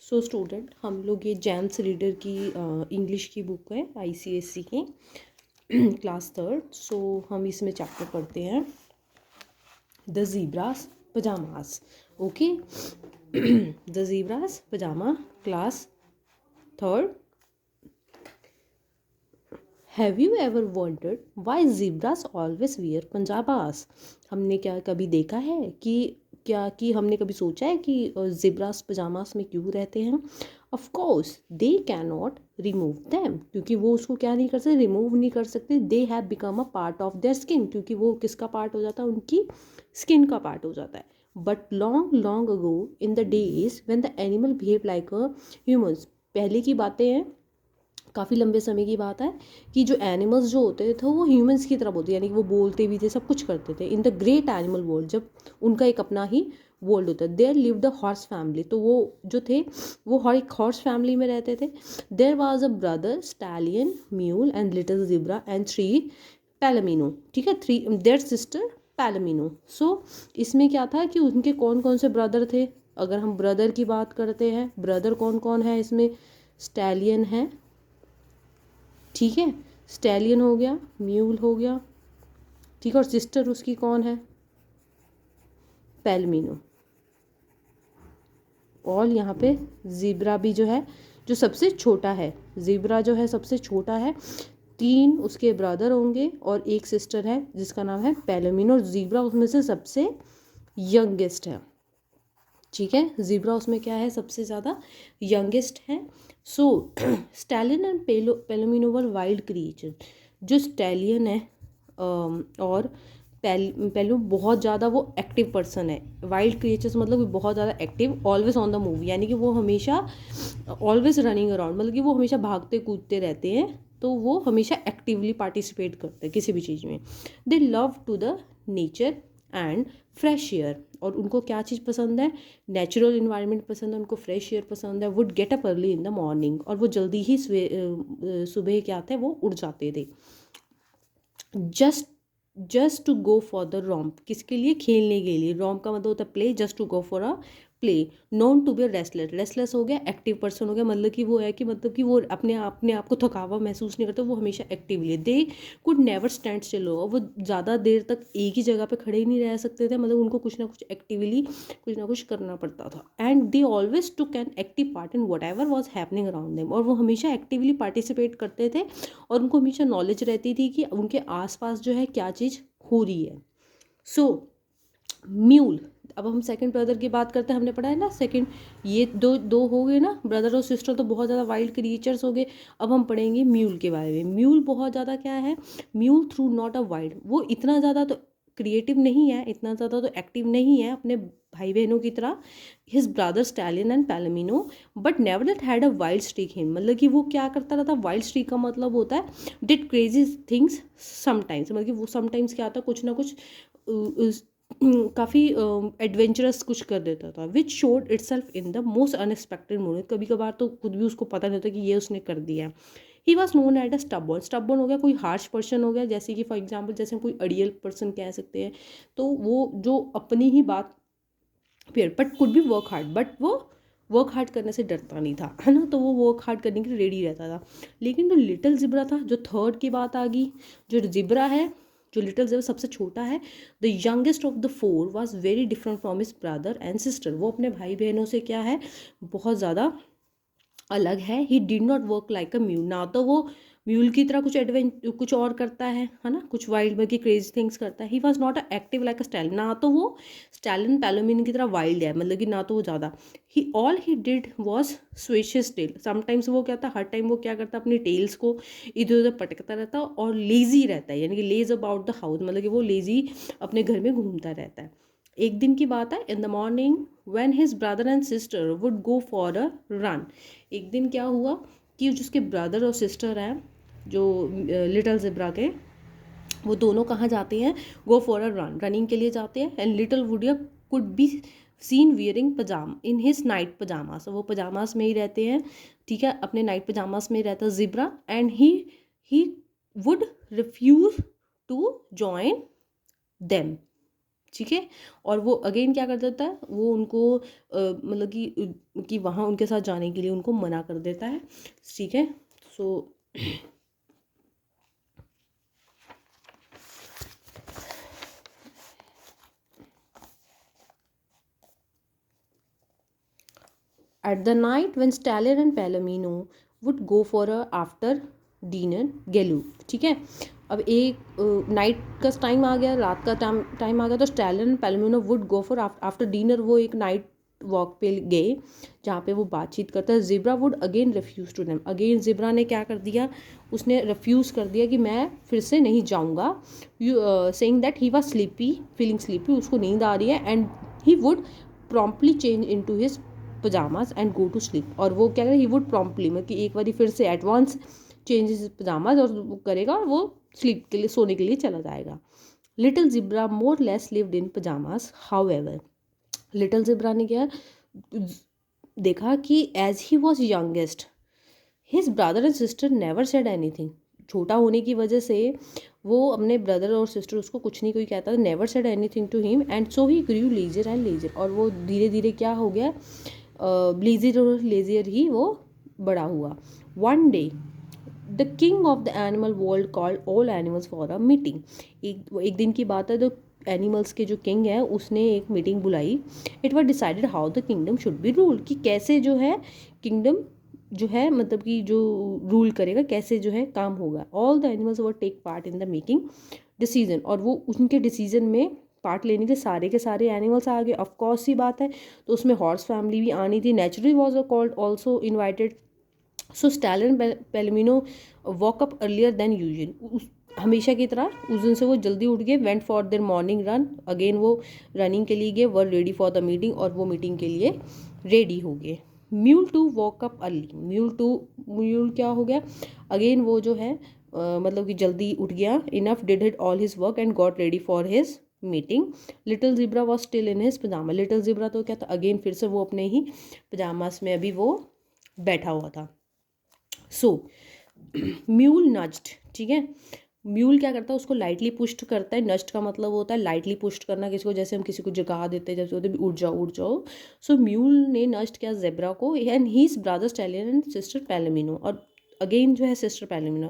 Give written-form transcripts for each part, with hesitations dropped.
So student, हम लोग ये जेम्स रीडर की इंग्लिश की बुक है ICSE की क्लास थर्ड। सो हम इसमें चैप्टर पढ़ते हैं the zebras pyjamas. Okay, the zebras pyjama, class third. Have you ever wondered why zebras always wear pyjamas? हमने क्या कभी देखा है कि हमने कभी सोचा है कि ज़ीब्रास पजामास में क्यों रहते हैं? Of course they can not remove them, क्योंकि वो उसको क्या नहीं कर सकते, रिमूव नहीं कर सकते। They have become a part of their skin, क्योंकि वो किसका पार्ट हो जाता है, उनकी स्किन का पार्ट हो जाता है। But long long ago in the days when the animal behave like a humans, पहले की बातें हैं, काफ़ी लंबे समय की बात है कि जो एनिमल्स जो होते थे वो ह्यूमंस की तरह बोलते, यानी कि वो बोलते भी थे, सब कुछ करते थे। In the great animal world, जब उनका एक अपना ही वर्ल्ड होता है। There live the horse family, तो वो जो थे वो हर एक हॉर्स फैमिली में रहते थे। There was a brother stallion, mule and little zebra and 3 palomino. ठीक है, 3 देयर सिस्टर पैलामिनो। सो इसमें क्या था कि उनके कौन कौन से ब्रदर थे? अगर हम ब्रदर की बात करते हैं, ब्रदर कौन कौन है इसमें? स्टैलियन है, ठीक है, स्टैलियन हो गया, म्यूल हो गया, ठीक है, और सिस्टर उसकी कौन है? पैल्मिनो। और यहाँ पे ज़ीब्रा भी जो है, जो सबसे छोटा है, ज़ीब्रा जो है सबसे छोटा है। 3 उसके ब्रदर होंगे और एक सिस्टर है जिसका नाम है पैल्मिनो, और ज़ीब्रा उसमें से सबसे यंगेस्ट है। ठीक है, ज़ीब्रा उसमें क्या है, सबसे ज़्यादा यंगेस्ट है। So Stallion and Palomino were wild creature. जो स्टैलियन है और पेलो बहुत ज़्यादा वो एक्टिव पर्सन है। वाइल्ड क्रिएचर्स मतलब कि बहुत ज़्यादा active, always on the move, यानी कि वो हमेशा ऑलवेज रनिंग अराउंड, मतलब कि वो हमेशा भागते कूदते रहते हैं, तो वो हमेशा एक्टिवली पार्टिसिपेट करते हैं किसी भी चीज़ में। They love to the nature and fresh air, और उनको क्या चीज़ पसंद है? नेचुरल इन्वायरमेंट पसंद है उनको, फ्रेश एयर पसंद है। Would get up early in the morning, और वो जल्दी ही सुबह क्या थे, वो उठ जाते थे। Just to go for the romp, किसके लिए? खेलने के लिए। रोम्प का मतलब होता है play, just to go for a play. Known to be restless, restless हो गया, एक्टिव पर्सन हो गया, मतलब कि वो है कि मतलब कि वो अपने आप को थकावा महसूस नहीं करते, वो हमेशा actively. They could never stand still, हो वो ज़्यादा देर तक एक ही जगह पे खड़े ही नहीं रह सकते थे, मतलब उनको कुछ ना कुछ एक्टिवली कुछ ना कुछ करना पड़ता था। And they always took an active part in what ever was happening around them, और वो हमेशा एक्टिवली पार्टिसिपेट करते थे, और उनको हमेशा नॉलेज रहती थी कि उनके आसपास जो है क्या चीज़ हो रही है। सो म्यूल, अब हम सेकंड ब्रदर की बात करते हैं, हमने पढ़ा है ना सेकंड, ये दो हो गए ना, ब्रदर और सिस्टर, तो बहुत ज़्यादा वाइल्ड क्रिएचर्स हो गए। अब हम पढ़ेंगे म्यूल के बारे में। म्यूल बहुत ज़्यादा क्या है? Mule through not a wild, वो इतना ज़्यादा तो क्रिएटिव नहीं है, इतना ज़्यादा तो एक्टिव नहीं है अपने भाई बहनों की तरह, his brother Stallion and Palomino, but never that had a wild streak him, मतलब कि वो क्या करता रहता? वाइल्ड स्ट्रीक का मतलब होता है डिड क्रेजी थिंग्स समटाइम्स, मतलब कि वो समटाइम्स क्या आता है, कुछ ना कुछ काफ़ी एडवेंचरस कुछ कर देता था। विच showed it self in the most unexpected moment, कभी कभार तो खुद भी उसको पता नहीं होता कि ये उसने कर दिया। He was known at a stubborn, stubborn हो गया कोई हार्श पर्सन हो गया, जैसे कि फॉर एग्जाम्पल जैसे कोई अड़ियल पर्सन कह सकते हैं, तो वो जो अपनी ही बात फिर, बट कुड भी वर्क हार्ड, बट वो वर्क हार्ड करने से डरता नहीं था, है ना, तो वो वर्क हार्ड करने के लिए रेडी रहता था। लेकिन जो लिटिल जिब्रा था, जो थर्ड की बात आ गई, जो जिब्रा है, जो लिटिल जिब्रा सबसे छोटा है, the youngest of the 4 was very different from his brother and sister, वो अपने भाई बहनों से क्या है, बहुत ज़्यादा अलग है। He did not work like a mule, ना तो वो म्यूल की तरह कुछ और करता है ना, कुछ वाइल्ड में की क्रेजी थिंग्स करता है। He was not a active like a stallion, ना तो वो स्टैलियन पैलोमिन की तरह वाइल्ड है, मतलब कि ना तो वो ज़्यादा। He did was switch his tail, sometimes वो क्या था, हर टाइम वो क्या करता, अपनी टेल्स को इधर उधर पटकता रहता और लेजी रहता है, यानी कि लेज अबाउट द हाउस, मतलब कि वो लेजी अपने घर में घूमता रहता है। एक दिन की बात है, इन the morning when his brother and sister would go for a run, एक दिन क्या हुआ कि जिसके ब्रदर और सिस्टर हैं, जो लिटिल ज़ेब्रा के, वो दोनों कहाँ जाते हैं? Go for a run, running के लिए जाते हैं। And little Woodia could be seen wearing pyjama in his night pyjamas, वो पजामास में ही रहते हैं, ठीक है, अपने नाइट पजामास में रहता है zebra. And he would refuse to join them, ठीक है। और वो अगेन क्या कर देता है, वो उनको मतलब कि वहाँ उनके साथ जाने के लिए उनको मना कर देता है, ठीक है। सो at the night when Stallion and Palomino would go for a after dinner गेलू, ठीक है। अब एक नाइट का टाइम आ गया, रात का टाइम आ गया, तो Stallion and Palomino would go for after dinner, वो एक नाइट वॉक पे गए जहाँ पे वो बातचीत करता है। Zebra would again refuse to them, again zebra ने क्या कर दिया, उसने रिफ्यूज़ कर दिया कि मैं फिर से नहीं जाऊँगा, saying that he was sleepy, feeling sleepy, उसको नींद आ रही है, and he would promptly change into his pyjamas and go to sleep. और वो क्या करे, ही वुड प्रॉम्प्टली, मतलब कि एक बार फिर से एडवांस चेंजेस पजामाज और वो करेगा और वो स्लीप के लिए, सोने के लिए चला जाएगा। Little zebra more less lived in pyjamas, however, little zebra ने क्या देखा कि as he was youngest his brother and sister never said anything, छोटा होने की वजह से वो अपने ब्रदर और सिस्टर उसको कुछ नहीं कोई कहता, never said anything to him, and so he grew lazier and lazier, और वो धीरे धीरे क्या हो गया, लेजियर और लेजियर ही वो बड़ा हुआ। One day the king of the animal world called all animals for a meeting, एक दिन की बात है, तो एनिमल्स के जो किंग है उसने एक मीटिंग बुलाई। It was decided how the kingdom should be rule, कि कैसे जो है किंगडम जो है, मतलब कि जो रूल करेगा, कैसे जो है काम होगा। All the animals were take part in the making decision, और वो उनके डिसीजन में पार्ट लेने के सारे एनिमल्स आ गए, ऑफकोर्स ही बात है। तो उसमें हॉर्स फैमिली भी आनी थी, naturally was called also invited. So Stallion Palomino walk up earlier than usual, हमेशा की तरह उस दिन से वो जल्दी उठ गए। Went for their morning run, again वो रनिंग के लिए गए, were ready for the meeting, और वो मीटिंग के लिए रेडी हो गए। Mule too woke up early, mule क्या हो गया, अगेन वो जो है मतलब कि जल्दी उठ गया। Enough did hit all his work and got ready for his meeting. Little zebra was still in his pyjama, little zebra तो क्या था, अगेन फिर से वो अपने ही पजामास में अभी वो बैठा हुआ था। सो म्यूल नज्ड, ठीक है, म्यूल क्या करता है, उसको लाइटली पुश्ड करता है। नस्ट का मतलब होता है लाइटली पुश्ड करना किसी को, जैसे हम किसी को जगा देते हैं, जैसे होते भी उठ जाओ उठ जाओ। सो म्यूल ने नस्ट किया जेब्रा को, and his brother Stallion and sister Palomino, और अगेन जो है सिस्टर पैलेमिनो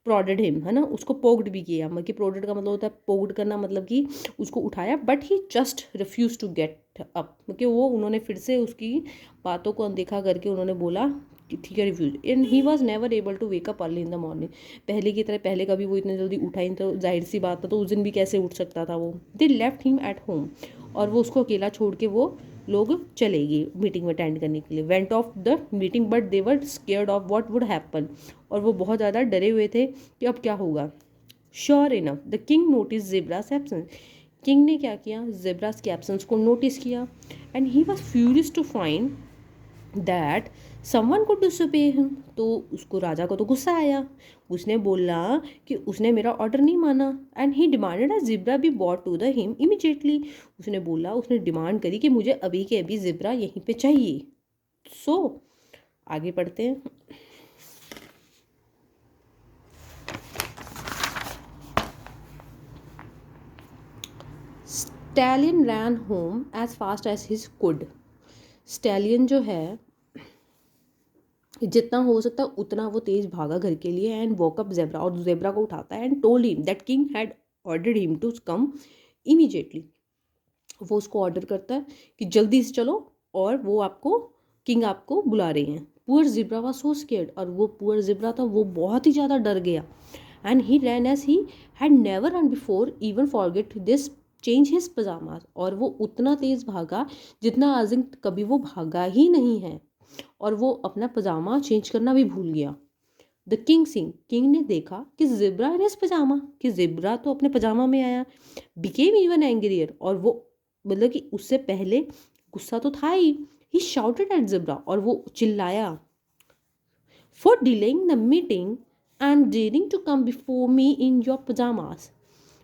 प्रोडेड हिम, है ना, उसको पोक्ड भी किया, मतलब कि प्रोडेड का मतलब होता है पोक्ड करना, मतलब कि उसको उठाया, but he just refuse to get up, क्योंकि वो उन्होंने फिर से उसकी बातों को अनदेखा करके उन्होंने बोला कि ठीक है refuse, and he was never able to wake up early in the morning, पहले की तरह, पहले कभी वो इतने जल्दी उठा ही नहीं, तो जाहिर सी बात था, तो उस दिन भी कैसे उठ सकता था वो। They left him at home, और वो उसको अकेला छोड़ के वो लोग चले गए मीटिंग में अटेंड करने के लिए। Went of the meeting but they were scared of what would happen, और वो बहुत ज़्यादा डरे हुए थे कि अब क्या होगा। Sure enough the king notice zebra's absence, king ने क्या किया, जेब्रास के एब्सेंस को नोटिस किया, and he was furious to find that someone could disobey him, तो उसको राजा को तो गुस्सा आया, उसने बोला कि उसने मेरा ऑर्डर नहीं माना, and he demanded a zebra be brought to the him immediately, उसने बोला, उसने डिमांड करी कि मुझे अभी के अभी जिब्रा यहीं पे चाहिए। सो आगे पढ़ते हैं। Stallion ran home as fast as his could, stallion जो है जितना हो सकता उतना वो तेज भागा घर के लिए, एंड वॉकअप जेब्रा, और जेब्रा को उठाता है, and told him that king had ordered him to come immediately, वो उसको ऑर्डर करता है कि जल्दी से चलो, और वो आपको, किंग आपको बुला रहे हैं। Poor zebra was so scared, और वो पुअर जिब्रा था, वो बहुत ही ज़्यादा डर गया, and he ran as he had never run before even forget this change his pyjama, और वो उतना तेज़ भागा जितना आज दिन कभी वो भागा ही नहीं है, और वो अपना पजामा चेंज करना भी भूल गया। द किंग सिंह, किंग ने देखा कि जिब्रा इन हिज पजामा, कि जिब्रा तो अपने पजामा में आया, बिकेम इवन एंग्रियर, और वो मतलब कि उससे पहले गुस्सा तो था ही शाउटेड एट जिब्रा, और वो चिल्लाया, for delaying the meeting and daring to come before me in your pyjamas,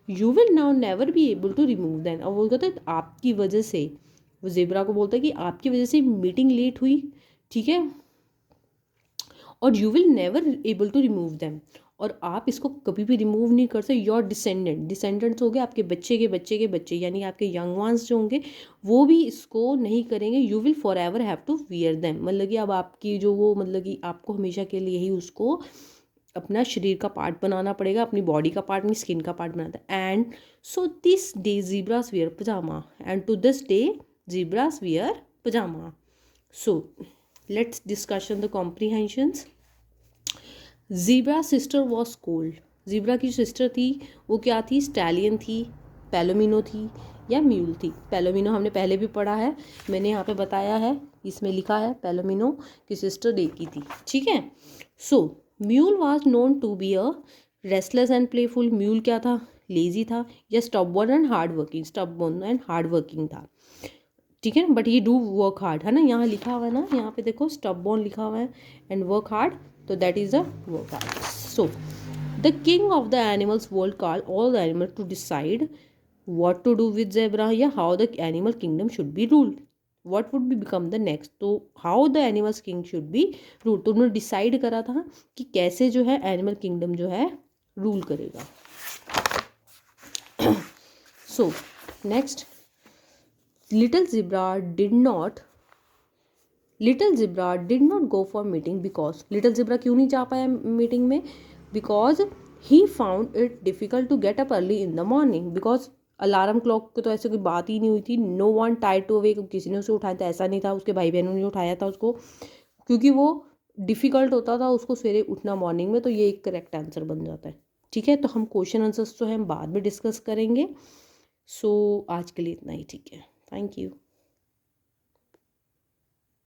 you will now never be able to remove them, और वो कहता है आपकी वजह से, वो जिब्रा को बोलता है कि आपकी वजह से मीटिंग लेट हुई, ठीक है, और you will never able to remove them, और आप इसको कभी भी रिमूव नहीं कर सकते। योर डिसेंडेंट्स हो गए, आपके बच्चे के बच्चे के बच्चे, यानी आपके यंग वंस जो होंगे वो भी इसको नहीं करेंगे। You will forever have to wear them, मतलब कि अब आपकी जो वो मतलब कि आपको हमेशा के लिए ही उसको अपना शरीर का पार्ट बनाना पड़ेगा, अपनी बॉडी का पार्ट, अपनी स्किन का पार्ट बनाता है। And so this day zebras wear pyjama, and to this day zebras wear pyjama. So let's discussion the comprehensions. Zebra sister was cold, zebra की सिस्टर थी वो क्या थी, स्टैलियन थी, पैलोमिनो थी या म्यूल थी। पैलोमिनो हमने पहले भी पढ़ा है, मैंने यहाँ पे बताया है, इसमें लिखा है पैलोमिनो की सिस्टर डे की थी, ठीक है। So mule was known to be a restless and playful, mule क्या था, लेजी था, या stubborn and hard working, stubborn and hard working था, ठीक है। बट ये डू वर्क हार्ड है ना, यहाँ लिखा हुआ है ना, यहाँ पे देखो स्टबबॉर्न लिखा हुआ है एंड वर्क हार्ड, तो that is a work hard. So the king of the animals world call all the animal to decide what to do with zebra, या how the animal kingdom should be ruled, what would be become the next, तो how the animals king should be rule, तो उन्होंने decide करा था कि कैसे जो है एनिमल किंगडम जो है रूल करेगा। So next, little zebra did not go for meeting because, little zebra क्यों नहीं जा पाया मीटिंग में, because he found it difficult to get up early in the morning, because alarm clock की तो ऐसे कोई बात ही नहीं हुई थी, नो वन टाइड टू अवेक, किसी ने उसे उठाया था ऐसा नहीं था, उसके भाई बहनों ने उठाया था उसको, क्योंकि वो डिफ़िकल्ट होता था उसको सवेरे उठना मॉर्निंग में, तो ये एक करेक्ट आंसर बन जाता है, ठीक है। तो हम क्वेश्चन आंसर्स जो है हम बाद में डिस्कस करेंगे। सो आज के लिए इतना ही, ठीक है, थैंक यू।